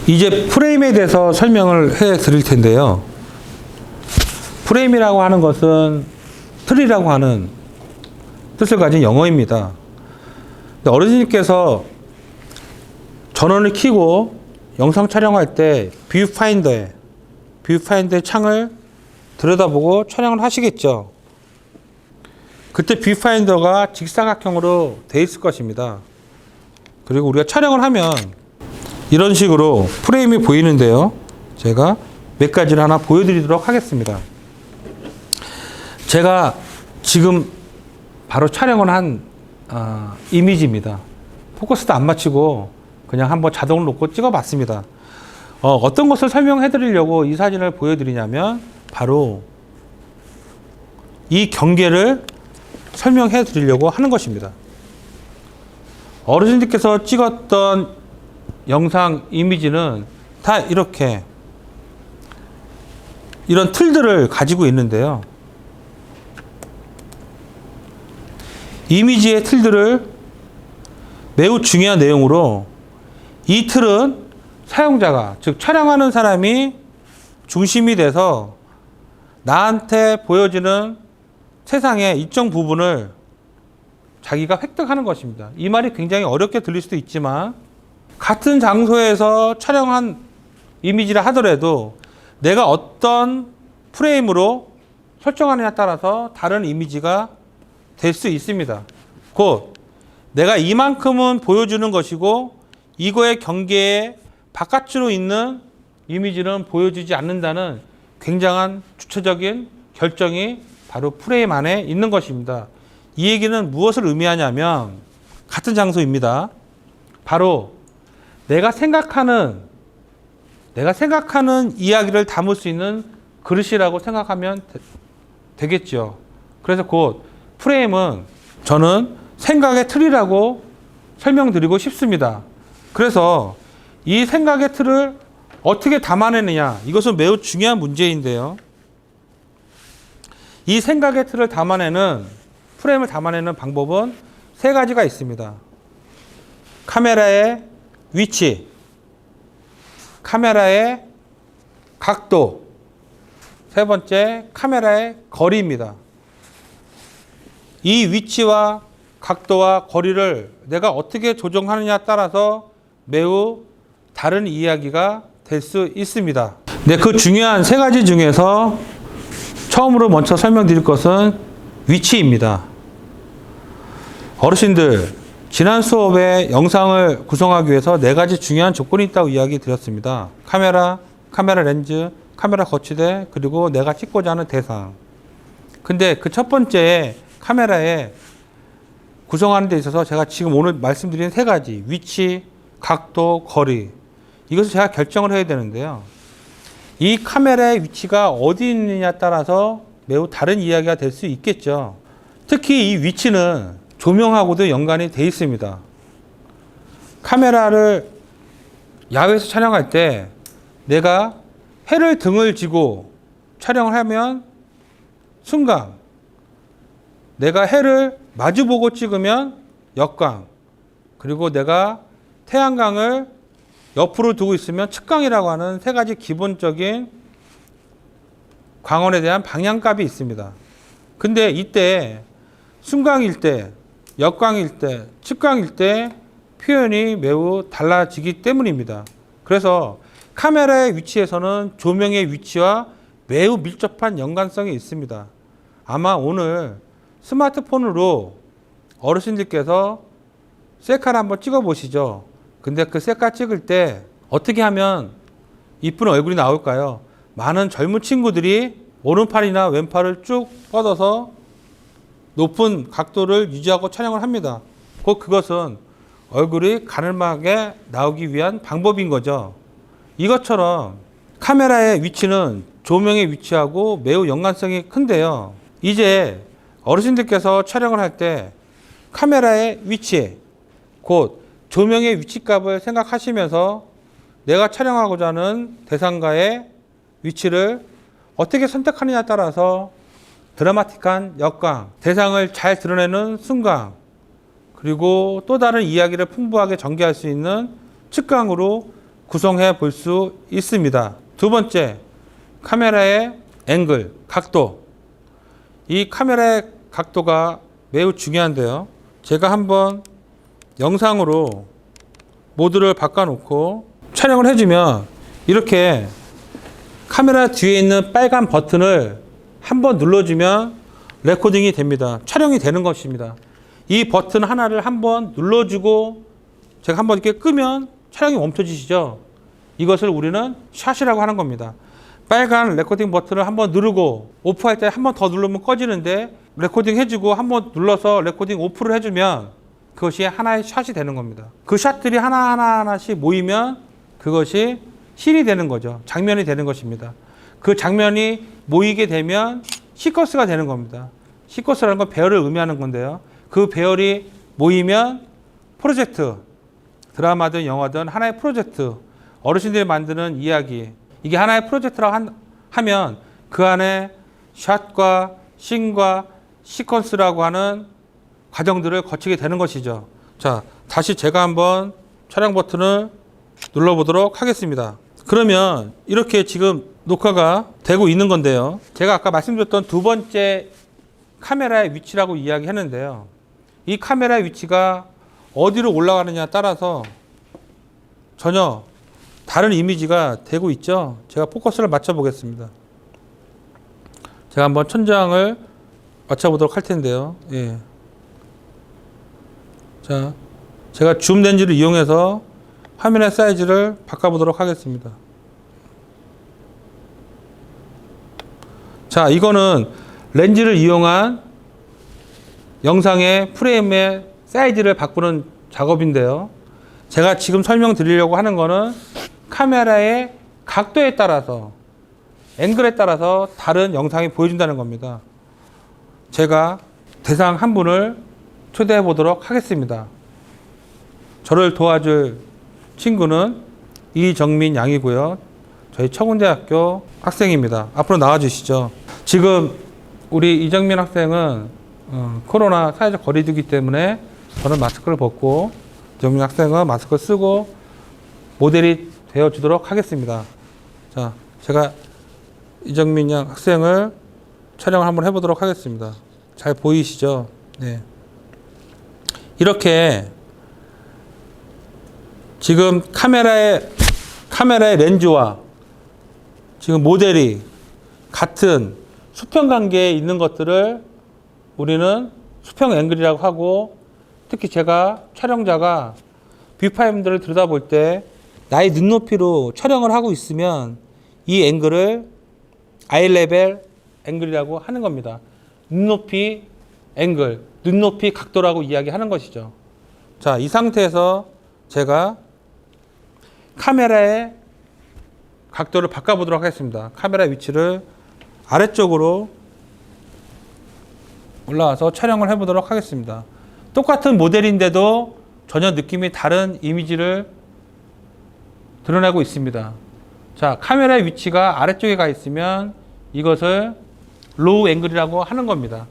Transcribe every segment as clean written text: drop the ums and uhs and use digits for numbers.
이제 프레임에 대해서 설명을 해 드릴 텐데요. 프레임이라고 하는 것은 틀이라고 하는 뜻을 가진 영어입니다. 어르신께서 전원을 켜고 영상 촬영할 때 뷰파인더의 창을 들여다보고 촬영을 하시겠죠. 그때 뷰파인더가 직사각형으로 되어 있을 것입니다. 그리고 우리가 촬영을 하면 이런 식으로 프레임이 보이는데요. 제가 몇 가지를 하나 보여드리도록 하겠습니다. 제가 지금 바로 촬영을 한 이미지입니다. 포커스도 안 맞추고 그냥 한번 자동을 놓고 찍어봤습니다. 어떤 것을 설명해 드리려고 이 사진을 보여드리냐면 바로 이 경계를 설명해 드리려고 하는 것입니다. 어르신들께서 찍었던 영상 이미지는 다 이렇게 이런 틀들을 가지고 있는데요. 이미지의 틀들을 매우 중요한 내용으로 이 틀은 사용자가, 즉 촬영하는 사람이 중심이 돼서 나한테 보여지는 세상의 일정 부분을 자기가 획득하는 것입니다. 이 말이 굉장히 어렵게 들릴 수도 있지만 같은 장소에서 촬영한 이미지라 하더라도 내가 어떤 프레임으로 설정하느냐에 따라서 다른 이미지가 될 수 있습니다. 곧 내가 이만큼은 보여주는 것이고 이거의 경계의 바깥으로 있는 이미지는 보여주지 않는다는 굉장한 주체적인 결정이 바로 프레임 안에 있는 것입니다. 이 얘기는 무엇을 의미하냐면 같은 장소입니다. 바로 내가 생각하는 이야기를 담을 수 있는 그릇이라고 생각하면 되겠죠. 그래서 곧 프레임은 저는 생각의 틀이라고 설명드리고 싶습니다. 그래서 이 생각의 틀을 어떻게 담아내느냐, 이것은 매우 중요한 문제인데요. 이 생각의 틀을 프레임을 담아내는 방법은 세 가지가 있습니다. 카메라의 위치, 카메라의 각도, 세 번째 카메라의 거리입니다. 이 위치와 각도와 거리를 내가 어떻게 조정하느냐에 따라서 매우 다른 이야기가 될 수 있습니다. 네, 그 중요한 세 가지 중에서 처음으로 먼저 설명드릴 것은 위치입니다. 어르신들, 지난 수업에 영상을 구성하기 위해서 네 가지 중요한 조건이 있다고 이야기 드렸습니다. 카메라 렌즈, 카메라 거치대, 그리고 내가 찍고자 하는 대상. 근데 그 첫 번째 카메라에 구성하는 데 있어서 제가 지금 오늘 말씀드린 세 가지, 위치, 각도, 거리, 이것을 제가 결정을 해야 되는데요. 이 카메라의 위치가 어디 있느냐에 따라서 매우 다른 이야기가 될 수 있겠죠. 특히 이 위치는 조명하고도 연관이 되어 있습니다. 카메라를 야외에서 촬영할 때 내가 해를 등을 지고 촬영을 하면 순간, 내가 해를 마주보고 찍으면 역광, 그리고 내가 태양광을 옆으로 두고 있으면 측광이라고 하는 세 가지 기본적인 광원에 대한 방향값이 있습니다. 근데 이때 순광일 때, 역광일 때, 측광일 때 표현이 매우 달라지기 때문입니다. 그래서 카메라의 위치에서는 조명의 위치와 매우 밀접한 연관성이 있습니다. 아마 오늘 스마트폰으로 어르신들께서 셀카를 한번 찍어 보시죠. 근데 그 셀카 찍을 때 어떻게 하면 이쁜 얼굴이 나올까요? 많은 젊은 친구들이 오른팔이나 왼팔을 쭉 뻗어서 높은 각도를 유지하고 촬영을 합니다. 곧 그것은 얼굴이 가늘하게 나오기 위한 방법인 거죠. 이것처럼 카메라의 위치는 조명의 위치하고 매우 연관성이 큰데요. 이제 어르신들께서 촬영을 할 때 카메라의 위치, 곧 조명의 위치값을 생각하시면서 내가 촬영하고자 하는 대상과의 위치를 어떻게 선택하느냐에 따라서 드라마틱한 역광, 대상을 잘 드러내는 순광, 그리고 또 다른 이야기를 풍부하게 전개할 수 있는 측광으로 구성해 볼 수 있습니다. 두 번째, 카메라의 앵글, 각도. 이 카메라의 각도가 매우 중요한데요. 제가 한번 영상으로 모드를 바꿔놓고 촬영을 해주면 이렇게 카메라 뒤에 있는 빨간 버튼을 한번 눌러주면 레코딩이 됩니다. 촬영이 되는 것입니다. 이 버튼 하나를 한번 눌러주고 제가 한번 이렇게 끄면 촬영이 멈춰지시죠. 이것을 우리는 샷이라고 하는 겁니다. 빨간 레코딩 버튼을 한번 누르고 오프할 때 한번 더 누르면 꺼지는데 레코딩 해주고 한번 눌러서 레코딩 오프를 해주면 그것이 하나의 샷이 되는 겁니다. 그 샷들이 하나씩 모이면 그것이 씬이 되는 거죠. 장면이 되는 것입니다. 그 장면이 모이게 되면 시퀀스가 되는 겁니다. 시퀀스라는 건 배열을 의미하는 건데요. 그 배열이 모이면 프로젝트, 드라마든 영화든 하나의 프로젝트, 어르신들이 만드는 이야기, 이게 하나의 프로젝트라고 하면 그 안에 샷과 씬과 시퀀스라고 하는 과정들을 거치게 되는 것이죠. 자, 다시 제가 한번 촬영 버튼을 눌러보도록 하겠습니다. 그러면 이렇게 지금 녹화가 되고 있는 건데요. 제가 아까 말씀드렸던 두 번째 카메라의 위치라고 이야기했는데요. 이 카메라의 위치가 어디로 올라가느냐에 따라서 전혀 다른 이미지가 되고 있죠. 제가 포커스를 맞춰 보겠습니다. 제가 한번 천장을 맞춰 보도록 할 텐데요. 예. 자, 제가 줌 렌즈를 이용해서 화면의 사이즈를 바꿔 보도록 하겠습니다. 자, 이거는 렌즈를 이용한 영상의 프레임의 사이즈를 바꾸는 작업인데요. 제가 지금 설명드리려고 하는 거는 카메라의 각도에 따라서, 앵글에 따라서 다른 영상이 보여준다는 겁니다. 제가 대상 한 분을 초대해 보도록 하겠습니다. 저를 도와줄 친구는 이정민 양이고요. 저희 청운대학교 학생입니다. 앞으로 나와 주시죠. 지금 우리 이정민 학생은 코로나 사회적 거리두기 때문에 저는 마스크를 벗고 이정민 학생은 마스크를 쓰고 모델이 되어 주도록 하겠습니다. 자, 제가 이정민 양 학생을 촬영을 한번 해보도록 하겠습니다. 잘 보이시죠? 네. 이렇게 지금 카메라의 렌즈와 지금 모델이 같은 수평 관계에 있는 것들을 우리는 수평 앵글이라고 하고, 특히 제가 촬영자가 뷰파임들을 들여다볼 때 나의 눈높이로 촬영을 하고 있으면 이 앵글을 아이 레벨 앵글이라고 하는 겁니다. 눈높이 앵글, 눈높이 각도라고 이야기하는 것이죠. 자, 이 상태에서 제가 카메라의 각도를 바꿔보도록 하겠습니다. 카메라 위치를 아래쪽으로 올라와서 촬영을 해보도록 하겠습니다. 똑같은 모델인데도 전혀 느낌이 다른 이미지를 드러내고 있습니다. 자, 카메라의 위치가 아래쪽에 가 있으면 이것을 로우 앵글이라고 하는 겁니다.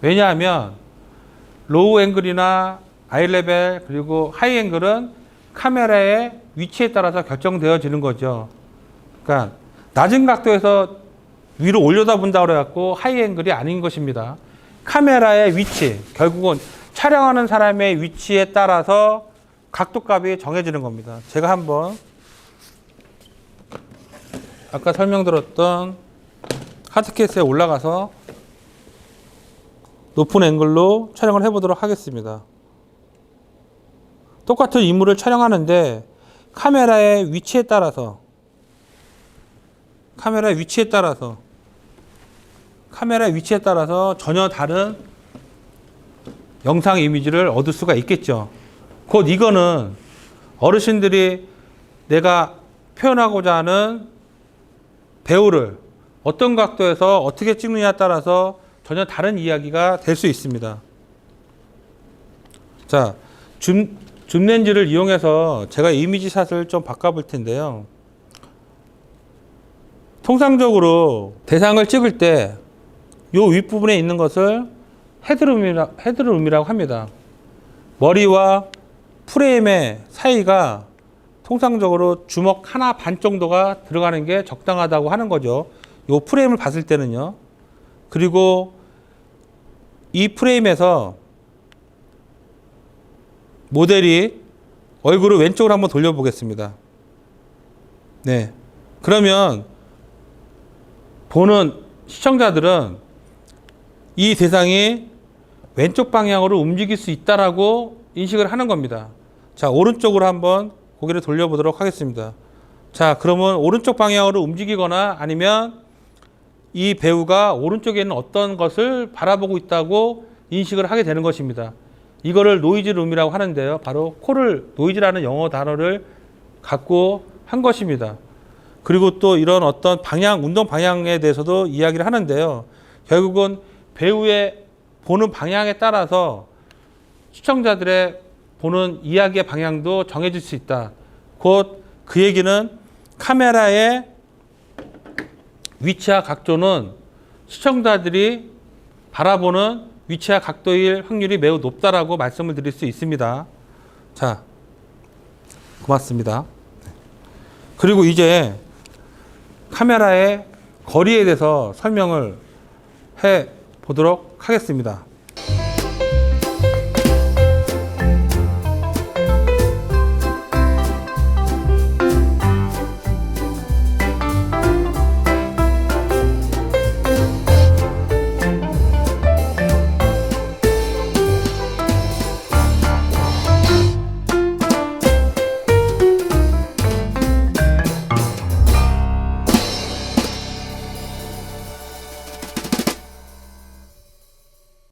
왜냐하면 로우 앵글이나 아이 레벨 그리고 하이 앵글은 카메라의 위치에 따라서 결정되어지는 거죠. 그러니까 낮은 각도에서 위로 올려다 본다 그래갖고 하이 앵글이 아닌 것입니다. 카메라의 위치, 결국은 촬영하는 사람의 위치에 따라서 각도값이 정해지는 겁니다. 제가 한번 아까 설명드렸던 하드캐스트에 올라가서 높은 앵글로 촬영을 해보도록 하겠습니다. 똑같은 인물을 촬영하는데 카메라의 위치에 따라서 전혀 다른 영상 이미지를 얻을 수가 있겠죠. 곧 이거는 어르신들이 내가 표현하고자 하는 배우를 어떤 각도에서 어떻게 찍느냐에 따라서 전혀 다른 이야기가 될 수 있습니다. 자, 줌 렌즈를 이용해서 제가 이미지 샷을 좀 바꿔볼 텐데요. 통상적으로 대상을 찍을 때 이 윗부분에 있는 것을 헤드룸이라고 합니다. 머리와 프레임의 사이가 통상적으로 주먹 하나 반 정도가 들어가는 게 적당하다고 하는 거죠. 요 프레임을 봤을 때는요. 그리고 이 프레임에서 모델이 얼굴을 왼쪽으로 한번 돌려보겠습니다. 네. 그러면 보는 시청자들은 이 대상이 왼쪽 방향으로 움직일 수 있다라고 인식을 하는 겁니다. 자, 오른쪽으로 한번 고개를 돌려보도록 하겠습니다. 자, 그러면 오른쪽 방향으로 움직이거나 아니면 이 배우가 오른쪽에 있는 어떤 것을 바라보고 있다고 인식을 하게 되는 것입니다. 이거를 노이즈 룸이라고 하는데요. 바로 코를 노이즈라는 영어 단어를 갖고 한 것입니다. 그리고 또 이런 어떤 방향, 운동 방향에 대해서도 이야기를 하는데요. 결국은 배우의 보는 방향에 따라서 시청자들의 보는 이야기의 방향도 정해질 수 있다. 곧 그 얘기는 카메라의 위치와 각도는 시청자들이 바라보는 위치와 각도일 확률이 매우 높다라고 말씀을 드릴 수 있습니다. 자, 고맙습니다. 그리고 이제 카메라의 거리에 대해서 설명을 해 보도록 하겠습니다.